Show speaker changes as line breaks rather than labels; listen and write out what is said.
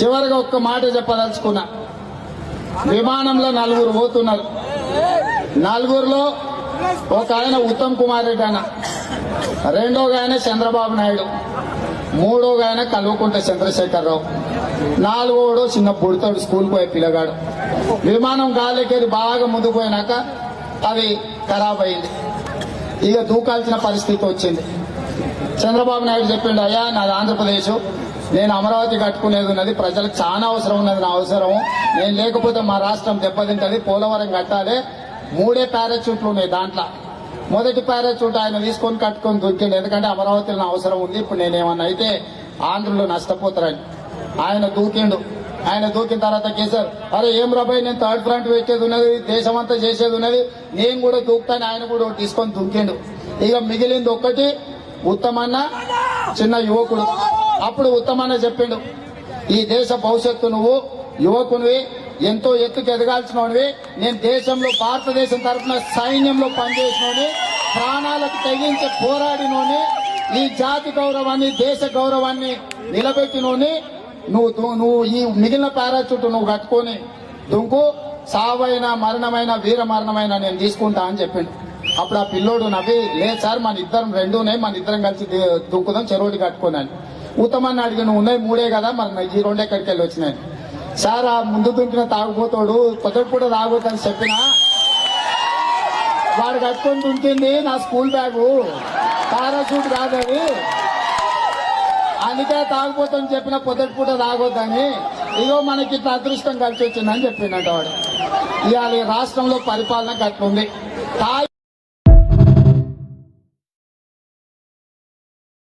చివరిగా ఒక్క మాట చెప్పదలుచుకున్నా. విమానంలో నలుగురు పోతున్నారు. నలుగురిలో ఒక ఆయన ఉత్తమ్ కుమార్ రెడ్డి అన్న, రెండోగా ఆయన చంద్రబాబు నాయుడు, మూడోగా ఆయన కల్వకుంట్ల చంద్రశేఖరరావు, నాలుగోడు చిన్న బుడతాడు స్కూల్ పోయే పిల్లగాడు. విమానం గాలికెళ్ళి బాగా ముందుకు పోయినాక అది ఖరాబ్ అయింది. ఇక దూకాల్సిన పరిస్థితి వచ్చింది. చంద్రబాబు నాయుడు చెప్పిండు, అయ్యా నాది ఆంధ్రప్రదేశ్, నేను అమరావతి కట్టుకునేది ఉన్నది, ప్రజలకు చాలా అవసరం ఉన్నది, నా అవసరం, నేను లేకపోతే మా రాష్ట్రం దెబ్బతింటది, పోలవరం కట్టాలి, 3 పారాచూట్లు ఉన్నాయి. దాంట్లో మొదటి పారాచూట్ ఆయన తీసుకొని కట్టుకొని దొరికిండు, ఎందుకంటే అమరావతిలో నా అవసరం ఉంది, ఇప్పుడు నేనేమన్నా అయితే ఆంధ్రులు నష్టపోతారని. ఆయన దూకిండు. ఆయన దూకిన తర్వాత కేసీఆర్, అరే ఏం రాబాయ్, నేను థర్డ్ ఫ్రంట్ పెట్టేది ఉన్నది, దేశం అంతా చేసేది ఉన్నది, నేను కూడా దూకుతాను, ఆయన కూడా తీసుకొని దూకిండు. ఇక మిగిలింది ఒక్కటి ఉత్తమన్న, చిన్న యువకుడు. అప్పుడు ఉత్తమన్న చెప్పిండు, ఈ దేశ భవిష్యత్తు నువ్వు యువకునివి, ఎంతో ఎత్తుకు ఎదగాల్సినవి, నేను దేశంలో భారతదేశం తరఫున సైన్యంలో పనిచేసినోని, ప్రాణాలకు తెగించి పోరాడినోని, ఈ జాతి గౌరవాన్ని దేశ గౌరవాన్ని నిలబెట్టినోని, నువ్వు ఈ మిగిలిన పారాచూట్ నువ్వు కట్టుకొని దుంకు, సావైన మరణమైన వీర మరణమైన నేను తీసుకుంటా అని చెప్పిండు. అప్పుడు ఆ పిల్లోడు నవ్వి, లేదు సార్ మన ఇద్దరం రెండునే, మన ఇద్దరం కలిసి దుంకుదాం చెరోటి కట్టుకున్నాను. ఉత్తమాన్ని అడిగి, నువ్వు ఉన్నాయి 3 కదా, మరి ఈ 2 ఎక్కడికి వెళ్ళి వచ్చినాయి. సార్ ఆ ముందు దుంకిన తాగుపోతాడు పొద్దుట పూట తాగుతాని చెప్పినా, వాడు కట్టుకొని దుంకింది నా స్కూల్ బ్యాగు, పారాషూట్ కాదది, అందుకే తాగుపోతాని చెప్పిన పొద్దుట పూట తాగొద్దని. ఇగో మనకి ఇట్లా అదృష్టం కలిసి వచ్చిందని చెప్పిండట వాడు. ఇవాళ రాష్ట్రంలో పరిపాలన గట్లుంది.